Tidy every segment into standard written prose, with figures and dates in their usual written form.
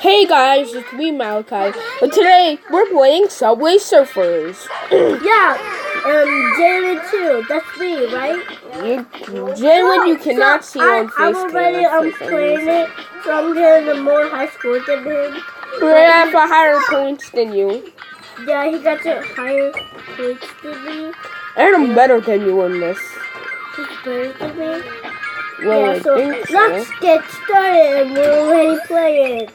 Hey guys, it's me Malachi, and today we're playing Subway Surfers. Yeah, Jalen too. That's me, right? Jalen, you cannot see on FaceTime. I'm playing it, so I'm getting more high score than him. I have higher points than you. Yeah, he got the higher points than me. And I'm better than you in this. He's better than me? Well, yeah, so I think so. Let's get started and we're already playing.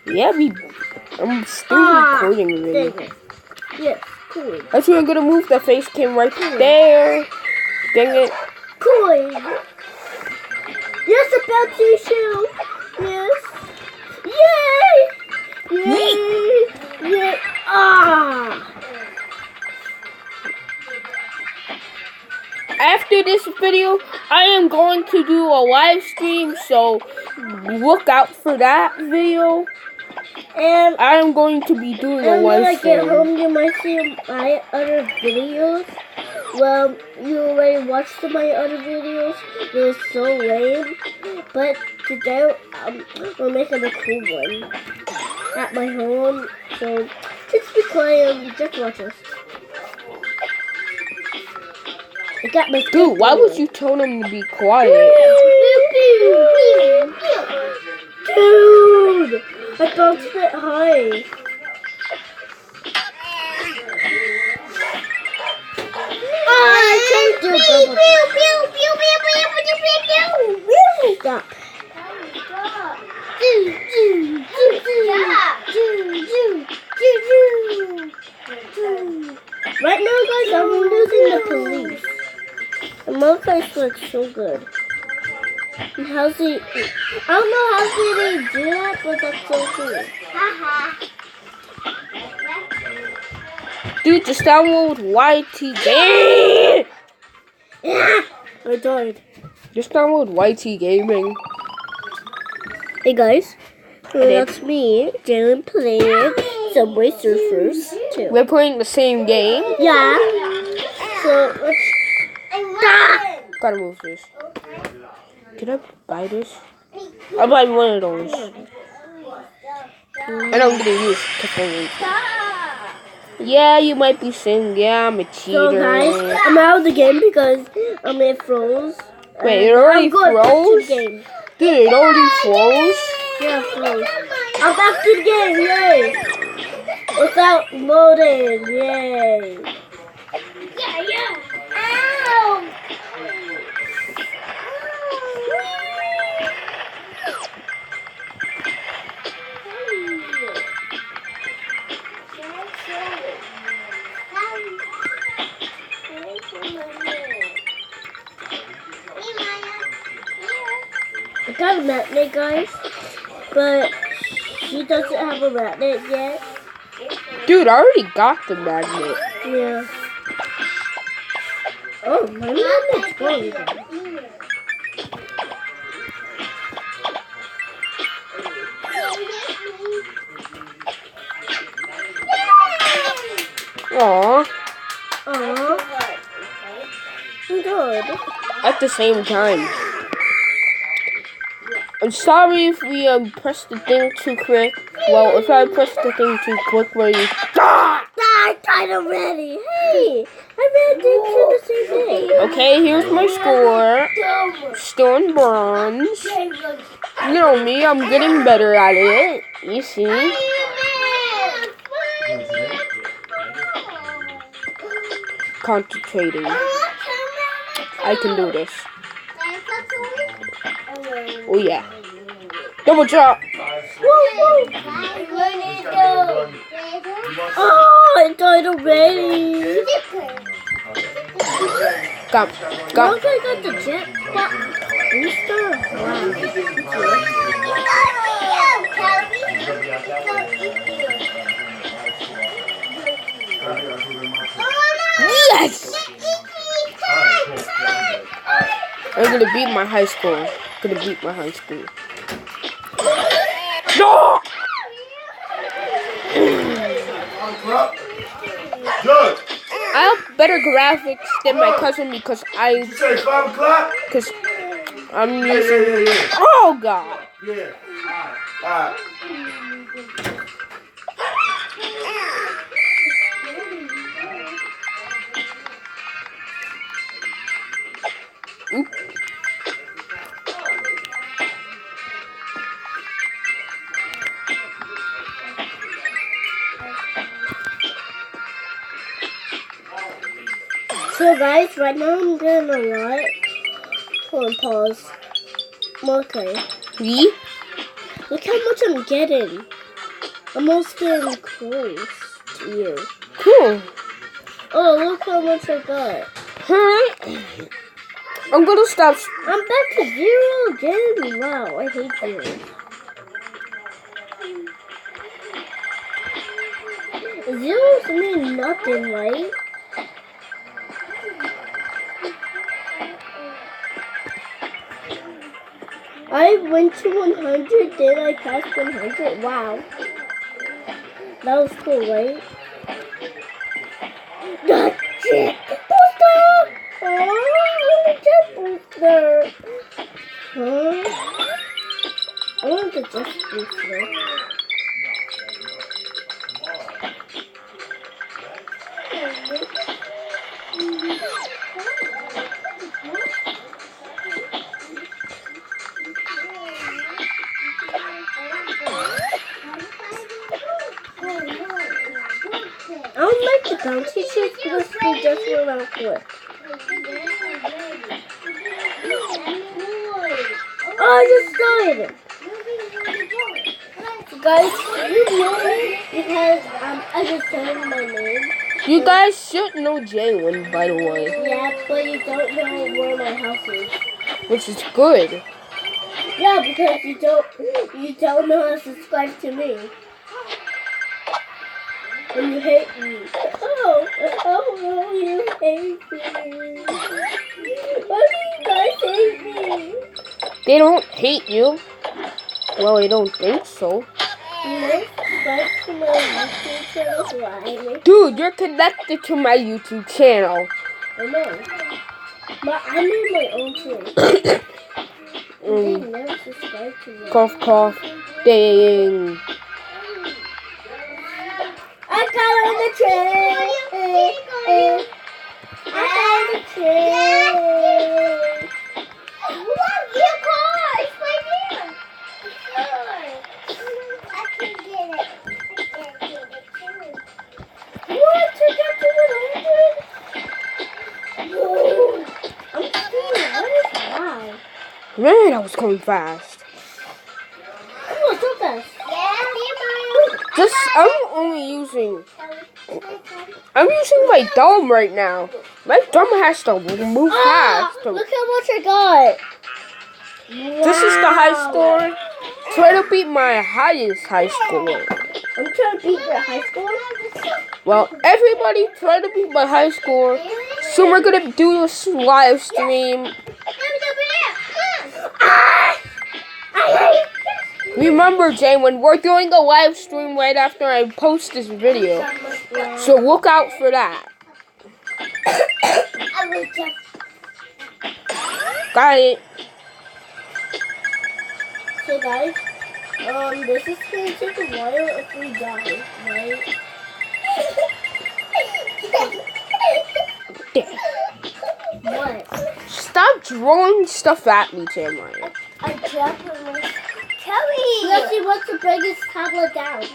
Yeah, I'm still recording already. Yes, cool. Actually, I'm gonna move the face cam right there. Dang it. Cool. Yes, a bouncy shoe. Yes. Yay! Yay! Yay! Ah! After this video, I am going to do a live stream, so look out for that video. And I am going to be doing a live stream. And when I get home, you might see my other videos. Well, you already watched my other videos. It was so lame. But today, we're making a cool one at my home. So, just be quiet and just watch us. I got my Dude, why would you tell them to be quiet? Dude! I bounced it high. I can't do double. Stop. Right now, guys, I'm losing the police. And my face looks so good. And how's he? I don't know how they do that, but that's so cool. Dude, just download YT Gaming. I died. Just download YT Gaming. Hey guys, that's me, Jalen, playing Subway Surfers 2. We're playing the same game. Yeah. So let's. Gotta move this. Can I buy this? I'll buy one of those. And I'm gonna use Capone. Yeah, you might be saying, yeah, I'm a cheater. So guys, I'm out of the game because it froze. Wait, it already froze? Dude, it already froze? Yeah, it froze. I'm back to the game, yay! Without loading, yay! Yeah. Ow! I got a magnet, guys, but she doesn't have a magnet yet. Dude, I already got the magnet. Yeah. Oh, my magnet's going. Aww. Aww. Good. At the same time. I'm sorry if we pressed the thing too quick. Well, if I pressed the thing too quick where you... I died already. Hey, I ran into the same thing. Okay, here's my score. Still in bronze. You know me, I'm getting better at it. You see? Concentrating. I can do this. Oh yeah. Double jump. Oh, I died already. Come. Look, I got the jetpack booster. Yes! I'm gonna beat my high school. No! I have better graphics than my cousin because You say 5 o'clock? I'm using. Oh God! Yeah. Oop. So guys, right now I'm getting a lot. Hold on, pause. Okay. Me? Look how much I'm getting. I'm almost getting close to you. Cool. Oh, look how much I got. Huh? I'm gonna stop. I'm back to 0 again. Wow, I hate 0. Zeros mean nothing, right? I went to 100, then I passed 100. Wow. That was cool, right? The jet booster! Oh, the jet booster! Huh? I want the jet booster. I don't like the bouncy shapes because they just roll out quick. Oh, I just died! So guys, you know me because I just said my name. You guys should know Jalen, by the way. Yeah, but you don't know where my house is. Which is good. Yeah, because you don't know how to subscribe to me. And you hate me. Oh, you hate me. Why do you guys hate me? They don't hate you. Well, I don't think so. You subscribe to my YouTube channel so I Dude, you're connected to my YouTube channel. I know. But I made my own channel. They never subscribe to me. Cough, cough. Dang. I got on the train. I got on the train. Look, your car. It's right here. I can get it. What? To get to 100? Whoa. I'm scared. What is that? Man, I was going fast. Come on, so fast. Just, I'm using my thumb right now. My thumb has to move fast. Look how much I got. This is the high score. Try to beat my highest high score. I'm trying to beat your high score. Well, everybody try to beat my high score. So we're gonna do this live stream. Remember, Jane, when we're doing a live stream right after I post this video. So look out for that. Got it. So guys, this is gonna take a while if we die, right? What? Stop throwing stuff at me, Jeremiah. I dropped my Kelly! Let's see what's the biggest tablet down.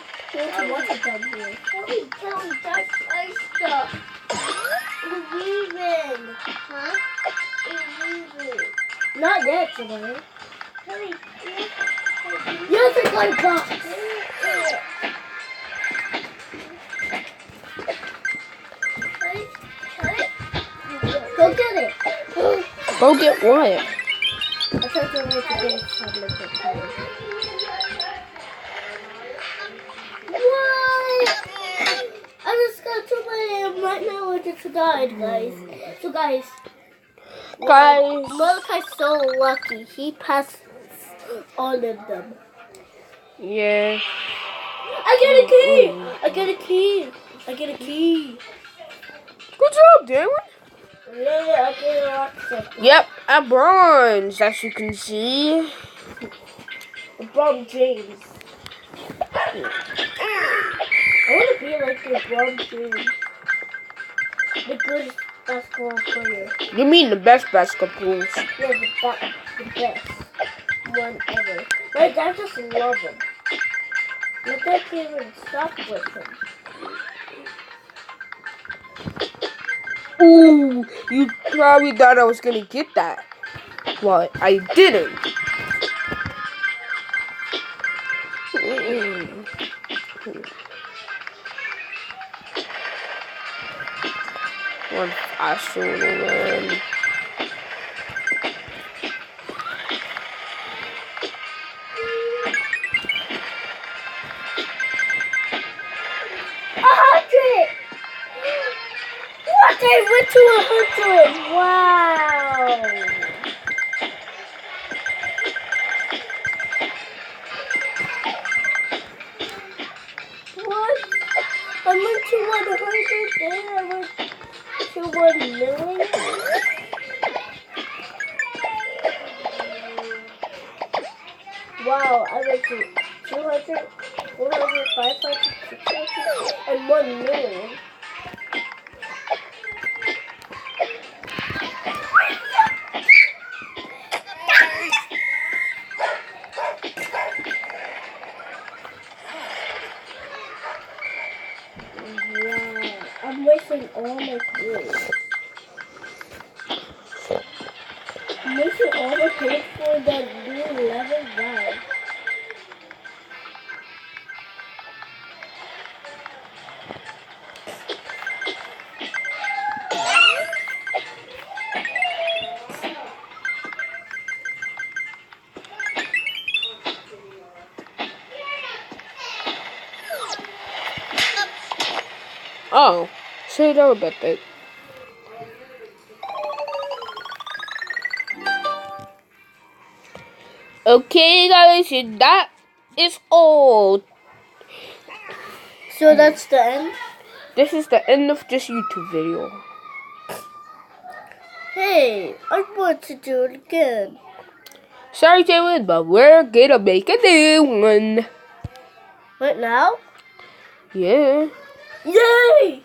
What's it down here? Kelly, that's my stuff. It's leaving. Huh? It's leaving. Not yet, Jeremiah. Kelly, yes, it's like box. Go get it. Go get what? I tried to make the biggest tablet for What? I just got to my right now. I just died, guys. So guys, Mordecai's so lucky. He passed all of them. Yeah. I get a key. I get a key. I get a key. Good job, Darren. Yeah, I get a rock. Yep, a bronze, as you can see. LeBron James. I want to be like LeBron James. The good basketball player. You mean the best basketballs? Yeah, the best one ever. My dad just love him. My dad can't even stop with him. Ooh, you probably thought I was gonna get that. Well, I didn't. One faster little man. What? They went to 100! Wow! What? I went to 100, then I went to 1 million? Wow, I went to 200, 400, 500, 600, and 1 million. I'm wasting all my coins. I'm wasting all the coins for the new level 9. Oh, say that about that. Okay, guys, that is all. So that's the end? This is the end of this YouTube video. Hey, I want to do it again. Sorry, Jalen, but we're gonna make a new one. What now? Yeah. Yay!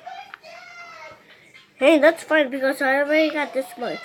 Hey, that's fine because I already got this much.